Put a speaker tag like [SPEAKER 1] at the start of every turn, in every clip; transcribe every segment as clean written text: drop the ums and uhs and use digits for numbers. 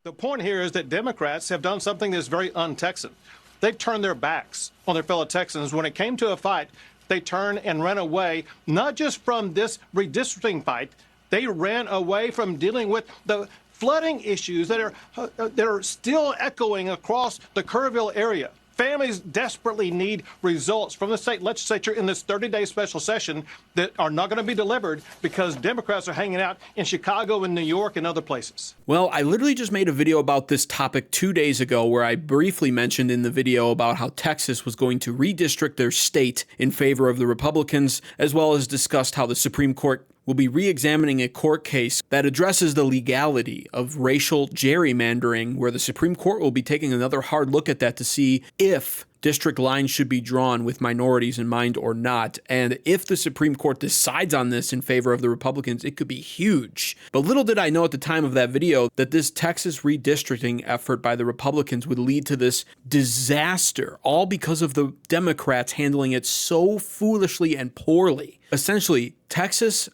[SPEAKER 1] The point here is that Democrats have done something that's very un-Texan. They've turned their backs on their fellow Texans. When it came to a fight, they turned and ran away, not just from this redistricting fight, they ran away from dealing with the flooding issues that are still echoing across the Kerrville area. Families desperately need results from the state legislature in this 30-day special session that are not going to be delivered because Democrats are hanging out in Chicago and New York and other places.
[SPEAKER 2] Well, I literally just made a video about this topic 2 days ago where I briefly mentioned in the video about how Texas was going to redistrict their state in favor of the Republicans, as well as discussed how the Supreme Court will be re-examining a court case that addresses the legality of racial gerrymandering, where the Supreme Court will be taking another hard look at that to see if district lines should be drawn with minorities in mind or not. And if the Supreme Court decides on this in favor of the Republicans, it could be huge. But little did I know at the time of that video that this Texas redistricting effort by the Republicans would lead to this disaster, all because of the Democrats handling it so foolishly and poorly. Essentially, Texas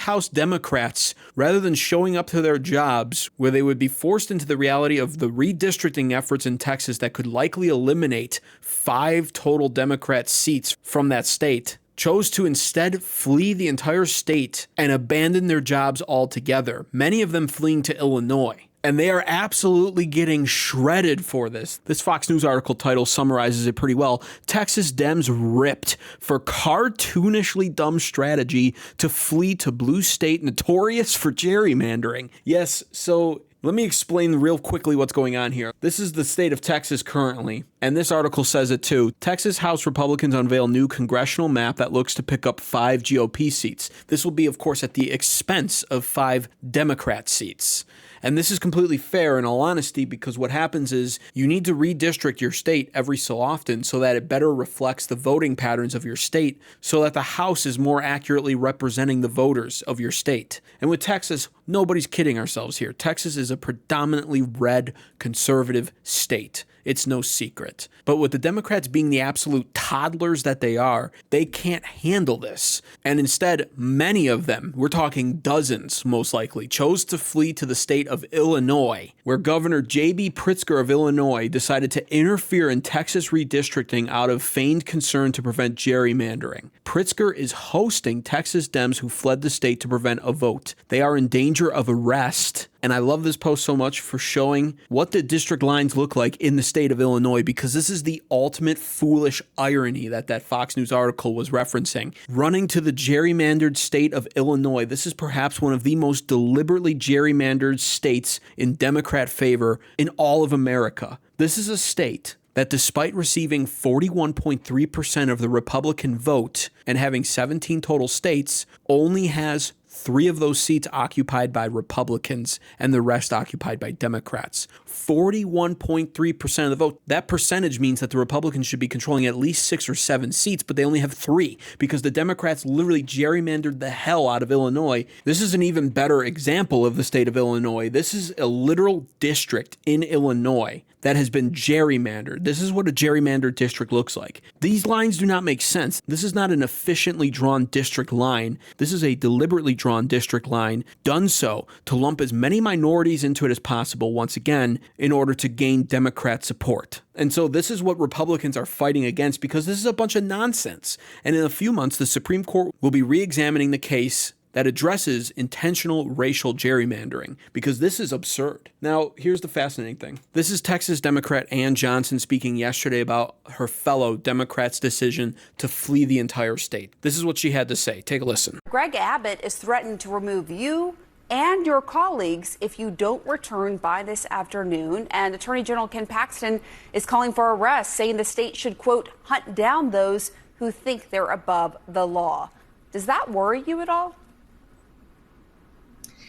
[SPEAKER 2] House Democrats, rather than showing up to their jobs where they would be forced into the reality of the redistricting efforts in Texas that could likely eliminate 5 total Democrat seats from that state, chose to instead flee the entire state and abandon their jobs altogether, many of them fleeing to Illinois. And they are absolutely getting shredded for this. This Fox News article title summarizes it pretty well. Texas Dems ripped for cartoonishly dumb strategy to flee to blue state notorious for gerrymandering. Yes, so let me explain real quickly what's going on here. This is the state of Texas currently, and this article says it too. Texas House Republicans unveil new congressional map that looks to pick up 5 GOP seats. This will be, of course, at the expense of 5 Democrat seats. And this is completely fair in all honesty, because what happens is you need to redistrict your state every so often so that it better reflects the voting patterns of your state, so that the House is more accurately representing the voters of your state. And with Texas, nobody's kidding ourselves here. Texas is a predominantly red conservative state. It's no secret. But with the Democrats being the absolute toddlers that they are, they can't handle this. And instead, many of them, we're talking dozens most likely, chose to flee to the state of Illinois, where Governor J.B. Pritzker of Illinois decided to interfere in Texas redistricting out of feigned concern to prevent gerrymandering. Pritzker is hosting Texas Dems who fled the state to prevent a vote. They are in danger of arrest. And I love this post so much for showing what the district lines look like in the state of Illinois, because this is the ultimate foolish irony that Fox News article was referencing. Running to the gerrymandered state of Illinois, this is perhaps one of the most deliberately gerrymandered states in Democrat favor in all of America. This is a state that, despite receiving 41.3% of the Republican vote and having 17 total states, only has 3 of those seats occupied by Republicans and the rest occupied by Democrats. 41.3% of the vote. That percentage means that the Republicans should be controlling at least 6 or 7 seats, but they only have 3 because the Democrats literally gerrymandered the hell out of Illinois. This is an even better example of the state of Illinois. This is a literal district in Illinois that has been gerrymandered. This is what a gerrymandered district looks like. These lines do not make sense. This is not an efficiently drawn district line. This is a deliberately drawn district line, done so to lump as many minorities into it as possible, once again, in order to gain Democrat support. And so this is what Republicans are fighting against, because this is a bunch of nonsense. And in a few months, the Supreme Court will be re-examining the case that addresses intentional racial gerrymandering, because this is absurd. Now, here's the fascinating thing. This is Texas Democrat Ann Johnson speaking yesterday about her fellow Democrats' decision to flee the entire state. This is what she had to say. Take a listen.
[SPEAKER 3] Greg Abbott is threatened to remove you and your colleagues if you don't return by this afternoon. And Attorney General Ken Paxton is calling for arrests, saying the state should, quote, hunt down those who think they're above the law. Does that worry you at all?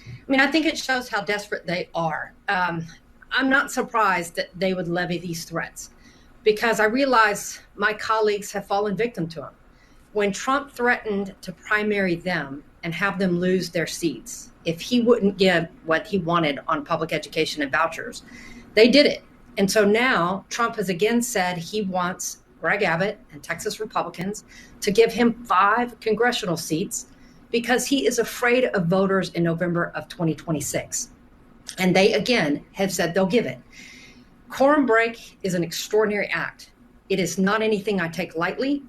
[SPEAKER 4] I mean, I think it shows how desperate they are. I'm not surprised that they would levy these threats, because I realize my colleagues have fallen victim to them. When Trump threatened to primary them and have them lose their seats if he wouldn't give what he wanted on public education and vouchers, they did it. And so now Trump has again said he wants Greg Abbott and Texas Republicans to give him 5 congressional seats, because he is afraid of voters in November of 2026. And they, again, have said they'll give it. Quorum break is an extraordinary act. It is not anything I take lightly.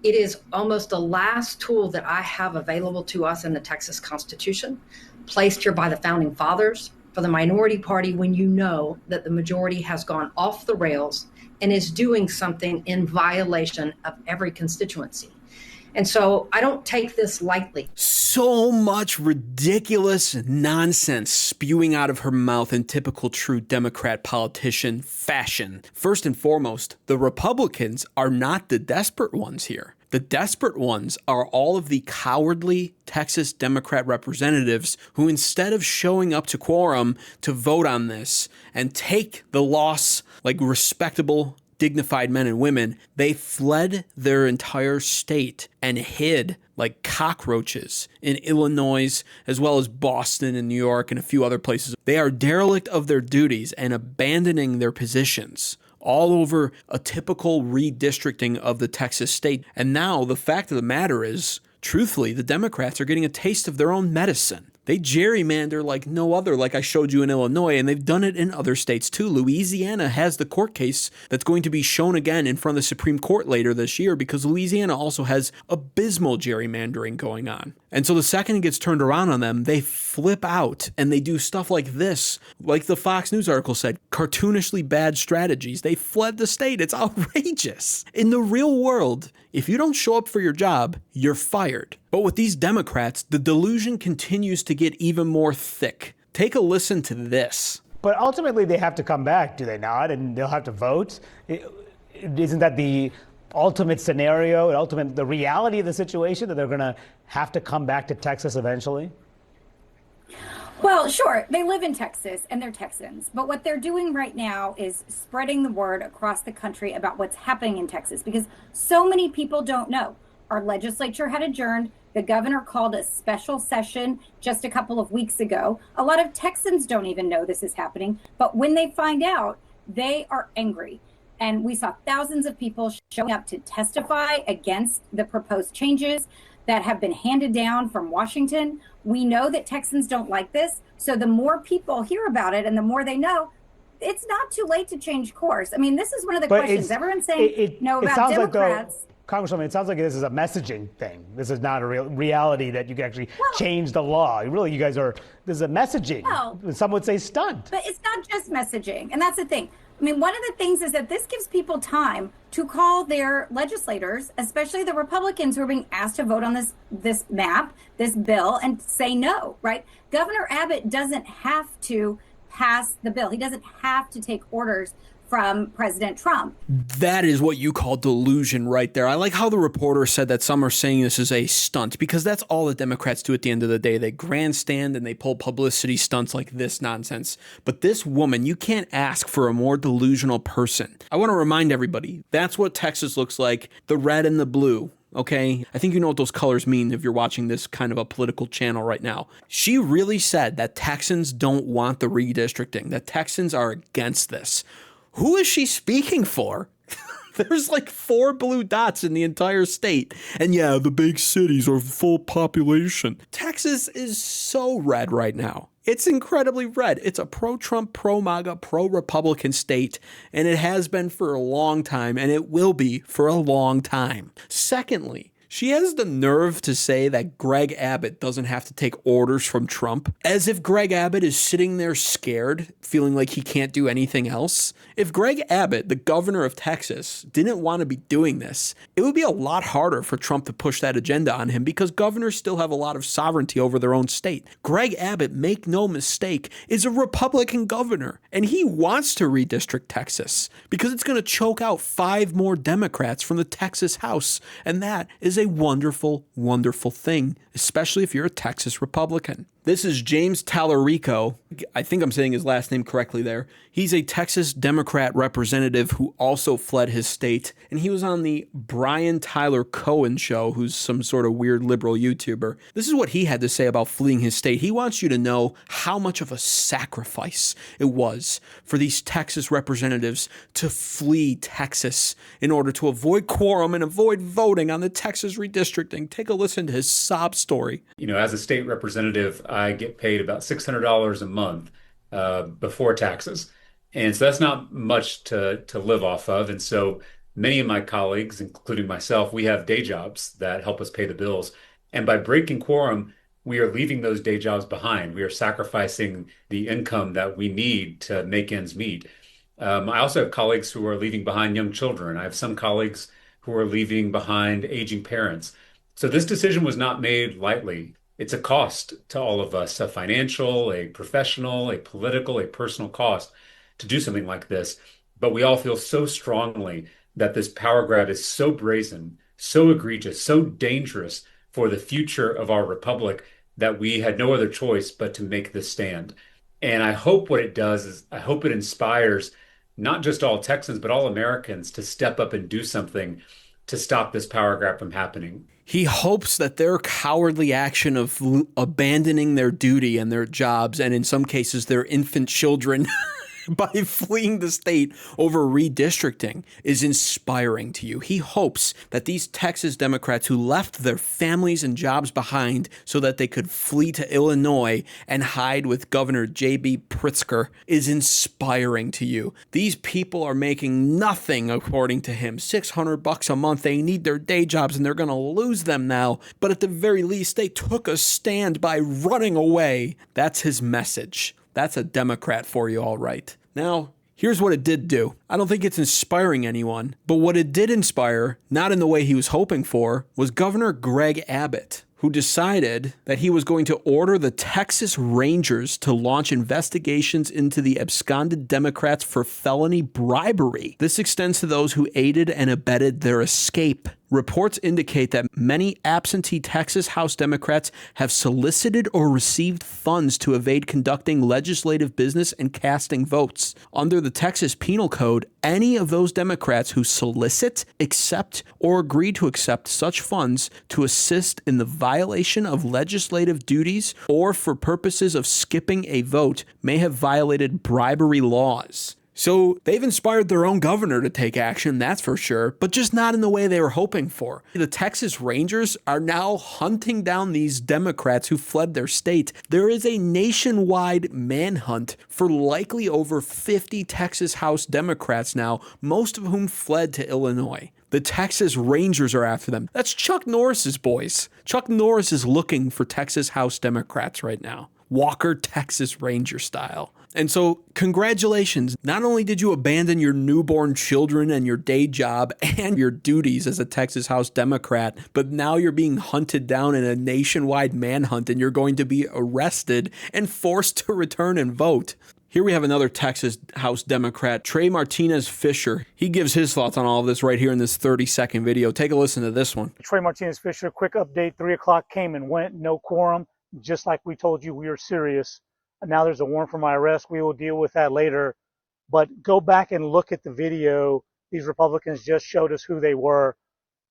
[SPEAKER 4] It is almost the last tool that I have available to us in the Texas Constitution, placed here by the founding fathers for the minority party when you know that the majority has gone off the rails and is doing something in violation of every constituency. And so I don't take this lightly.
[SPEAKER 2] So much ridiculous nonsense spewing out of her mouth in typical true Democrat politician fashion. First and foremost, the Republicans are not the desperate ones here. The desperate ones are all of the cowardly Texas Democrat representatives who, instead of showing up to quorum to vote on this and take the loss like respectable, dignified men and women, they fled their entire state and hid like cockroaches in Illinois, as well as Boston and New York and a few other places. They are derelict of their duties and abandoning their positions all over a typical redistricting of the Texas state. And now the fact of the matter is, truthfully, the Democrats are getting a taste of their own medicine. They gerrymander like no other, like I showed you in Illinois, and they've done it in other states too. Louisiana has the court case that's going to be shown again in front of the Supreme Court later this year because Louisiana also has abysmal gerrymandering going on. And so the second it gets turned around on them, they flip out and they do stuff like this, like the Fox News article said, cartoonishly bad strategies. They fled the state. It's outrageous. In the real world, if you don't show up for your job, you're fired. But with these Democrats, the delusion continues to get even more thick. Take a listen to this.
[SPEAKER 5] But ultimately, they have to come back, do they not? And they'll have to vote. Isn't that the ultimate scenario, the reality of the situation, that they're going to have to come back to Texas eventually?
[SPEAKER 6] Well, sure. They live in Texas and they're Texans. But what they're doing right now is spreading the word across the country about what's happening in Texas because so many people don't know. Our legislature had adjourned. The governor called a special session just a couple of weeks ago. A lot of Texans don't even know this is happening. But when they find out, they are angry. And we saw thousands of people showing up to testify against the proposed changes that have been handed down from Washington. We know that Texans don't like this. So the more people hear about it and the more they know, it's not too late to change course. I mean, this is one of the questions everyone's saying about Democrats.
[SPEAKER 5] Congresswoman, it sounds like this is a messaging thing. This is not a real reality that you can actually change the law. Really, you guys are, this is a messaging. Some would say stunt.
[SPEAKER 6] But it's not just messaging. And that's the thing. I mean, one of the things is that this gives people time to call their legislators, especially the Republicans who are being asked to vote on this map, this bill, and say no, right? Governor Abbott doesn't have to pass the bill. He doesn't have to take orders from President Trump.
[SPEAKER 2] That is what you call delusion right there. I like how the reporter said that some are saying this is a stunt because that's all the Democrats do at the end of the day. They grandstand and they pull publicity stunts like this nonsense. But this woman, you can't ask for a more delusional person. I want to remind everybody, that's what Texas looks like, the red and the blue. Okay, I think you know what those colors mean if you're watching this kind of a political channel right now. She really said that Texans don't want the redistricting, that Texans are against this. Who is she speaking for? There's like 4 blue dots in the entire state. And yeah, the big cities are full population. Texas is so red right now. It's incredibly red. It's a pro-Trump, pro-MAGA, pro-Republican state, and it has been for a long time, and it will be for a long time. Secondly, she has the nerve to say that Greg Abbott doesn't have to take orders from Trump, as if Greg Abbott is sitting there scared, feeling like he can't do anything else. If Greg Abbott, the governor of Texas, didn't want to be doing this, it would be a lot harder for Trump to push that agenda on him because governors still have a lot of sovereignty over their own state. Greg Abbott, make no mistake, is a Republican governor, and he wants to redistrict Texas because it's going to choke out 5 more Democrats from the Texas House, and that is a wonderful, wonderful thing, especially if you're a Texas Republican. This is James Tallarico. I think I'm saying his last name correctly there. He's a Texas Democrat representative who also fled his state, and he was on the Brian Tyler Cohen show, who's some sort of weird liberal YouTuber. This is what he had to say about fleeing his state. He wants you to know how much of a sacrifice it was for these Texas representatives to flee Texas in order to avoid quorum and avoid voting on the Texas redistricting. Take a listen to his sob story.
[SPEAKER 7] You know, as a state representative, I get paid about $600 a month. before taxes. And so that's not much to live off of. And so many of my colleagues, including myself, we have day jobs that help us pay the bills. And by breaking quorum, we are leaving those day jobs behind. We are sacrificing the income that we need to make ends meet. I also have colleagues who are leaving behind young children. I have some colleagues who are leaving behind aging parents. So this decision was not made lightly. It's a cost to all of us, a financial, a professional, a political, a personal cost to do something like this. But we all feel so strongly that this power grab is so brazen, so egregious, so dangerous for the future of our republic that we had no other choice but to make this stand. And I hope what it does is I hope it inspires not just all Texans, but all Americans to step up and do something to stop this power grab from happening.
[SPEAKER 2] He hopes that their cowardly action of abandoning their duty and their jobs, and in some cases their infant children, by fleeing the state over redistricting is inspiring to you. He hopes that these Texas Democrats who left their families and jobs behind so that they could flee to Illinois and hide with Governor J.B. Pritzker is inspiring to you. These people are making nothing, according to him. $600 a month. They need their day jobs and they're going to lose them now. But at the very least, they took a stand by running away. That's his message. That's a Democrat for you, all right. Now, here's what it did do. I don't think it's inspiring anyone, but what it did inspire, not in the way he was hoping for, was Governor Greg Abbott, who decided that he was going to order the Texas Rangers to launch investigations into the absconded Democrats for felony bribery. This extends to those who aided and abetted their escape. Reports indicate that many absentee Texas House Democrats have solicited or received funds to evade conducting legislative business and casting votes. Under the Texas Penal Code, any of those Democrats who solicit, accept, or agree to accept such funds to assist in the violation of legislative duties or for purposes of skipping a vote may have violated bribery laws. So they've inspired their own governor to take action, that's for sure, but just not in the way they were hoping for. The Texas Rangers are now hunting down these Democrats who fled their state. There is a nationwide manhunt for likely over 50 Texas House Democrats now, most of whom fled to Illinois. The Texas Rangers are after them. That's Chuck Norris's boys. Chuck Norris is looking for Texas House Democrats right now. Walker, Texas Ranger style. And so, congratulations. Not only did you abandon your newborn children and your day job and your duties as a Texas House Democrat, but now you're being hunted down in a nationwide manhunt and you're going to be arrested and forced to return and vote. Here we have another Texas House Democrat, Trey Martinez Fisher. He gives his thoughts on all of this right here in this 30-second video. Take a listen to this one.
[SPEAKER 8] Trey Martinez Fisher, quick update. 3 o'clock came and went, no quorum. Just like we told you, we are serious. And now there's a warrant for my arrest. We will deal with that later. But go back and look at the video. These Republicans just showed us who they were.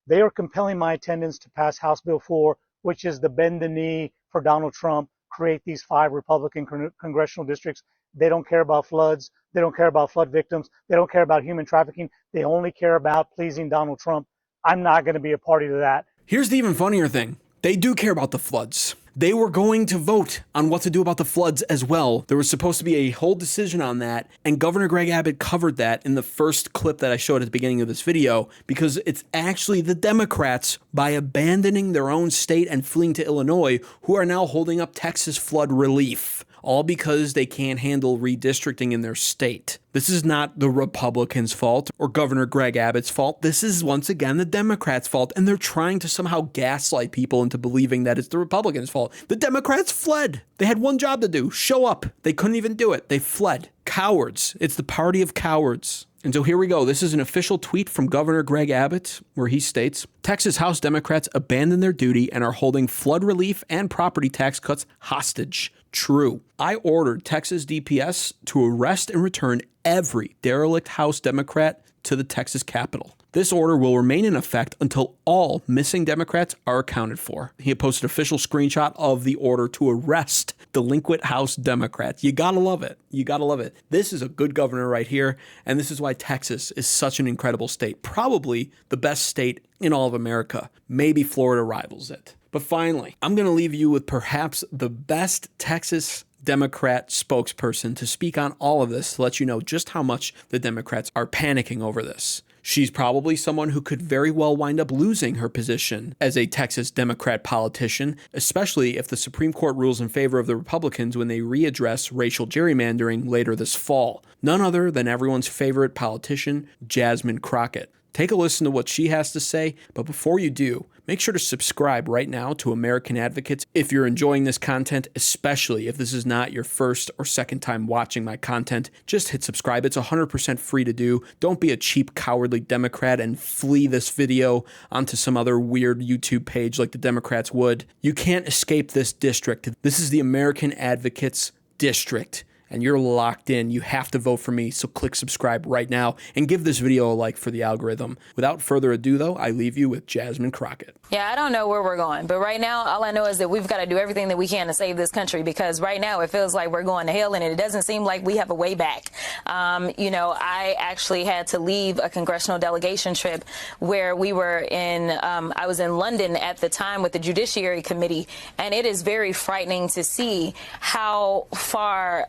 [SPEAKER 8] They are compelling my attendance to pass House Bill 4, which is the bend the knee for Donald Trump, create these 5 Republican congressional districts. They don't care about floods. They don't care about flood victims. They don't care about human trafficking. They only care about pleasing Donald Trump. I'm not going to be a party to that.
[SPEAKER 2] Here's the even funnier thing. They do care about the floods. They were going to vote on what to do about the floods as well. There was supposed to be a whole decision on that, and Governor Greg Abbott covered that in the first clip that I showed at the beginning of this video, because it's actually the Democrats, by abandoning their own state and fleeing to Illinois, who are now holding up Texas flood relief. All because they can't handle redistricting in their state. This is not the Republicans' fault or Governor Greg Abbott's fault. This is once again the Democrats' fault, and they're trying to somehow gaslight people into believing that it's the Republicans' fault. The Democrats fled. They had one job to do, show up. They couldn't even do it. They fled. Cowards. It's the party of cowards. And so here we go. This is an official tweet from Governor Greg Abbott, where he states, Texas House Democrats abandon their duty and are holding flood relief and property tax cuts hostage. True. I ordered Texas DPS to arrest and return every derelict House Democrat to the Texas Capitol. This order will remain in effect until all missing Democrats are accounted for. He posted an official screenshot of the order to arrest delinquent House Democrats. You gotta love it. You gotta love it. This is a good governor right here, and this is why Texas is such an incredible state. Probably the best state in all of America. Maybe Florida rivals it. But finally, I'm going to leave you with perhaps the best Texas Democrat spokesperson to speak on all of this to let you know just how much the Democrats are panicking over this. She's probably someone who could very well wind up losing her position as a Texas Democrat politician, especially if the Supreme Court rules in favor of the Republicans when they readdress racial gerrymandering later this fall. None other than everyone's favorite politician, Jasmine Crockett. Take a listen to what she has to say, but before you do, make sure to subscribe right now to American Advocates if you're enjoying this content, especially if this is not your first or second time watching my content. Just hit subscribe. It's 100% free to do. Don't be a cheap, cowardly Democrat and flee this video onto some other weird YouTube page like the Democrats would. You can't escape this district. This is the American Advocates district, and you're locked in. You have to vote for me, so click subscribe right now and give this video a like for the algorithm. Without further ado, though, I leave you with Jasmine Crockett.
[SPEAKER 9] Yeah, I don't know where we're going, but right now, all I know is that we've got to do everything that we can to save this country, because right now it feels like we're going to hell, and it doesn't seem like we have a way back. I actually had to leave a congressional delegation trip where we were in, I was in London at the time with the Judiciary Committee, and it is very frightening to see how far,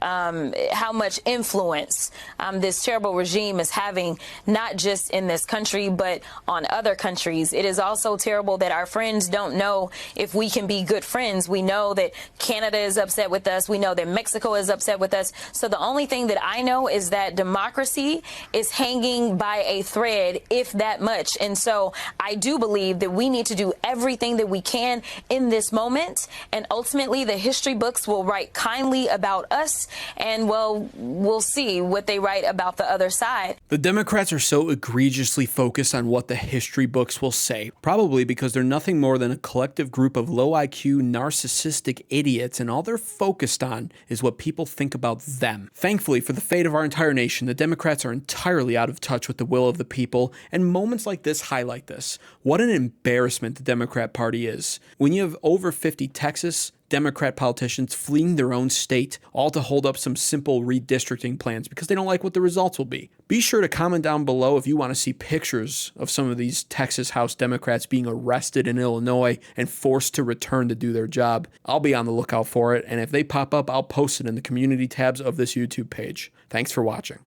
[SPEAKER 9] how much influence this terrible regime is having, not just in this country, but on other countries. It is also terrible that our friends don't know if we can be good friends. We know that Canada is upset with us. We know that Mexico is upset with us. So the only thing that I know is that democracy is hanging by a thread, if that much. And so I do believe that we need to do everything that we can in this moment. And ultimately, the history books will write kindly about us, and well, we'll see what they write about the other side.
[SPEAKER 2] The Democrats are so egregiously focused on what the history books will say, probably because they're nothing more than a collective group of low IQ, narcissistic idiots, and all they're focused on is what people think about them. Thankfully, for the fate of our entire nation, the Democrats are entirely out of touch with the will of the people, and moments like this highlight this. What an embarrassment the Democrat Party is. When you have over 50 Texas Democrat politicians fleeing their own state, all to hold up some simple redistricting plans because they don't like what the results will be. Be sure to comment down below if you want to see pictures of some of these Texas House Democrats being arrested in Illinois and forced to return to do their job. I'll be on the lookout for it, and if they pop up, I'll post it in the community tabs of this YouTube page. Thanks for watching.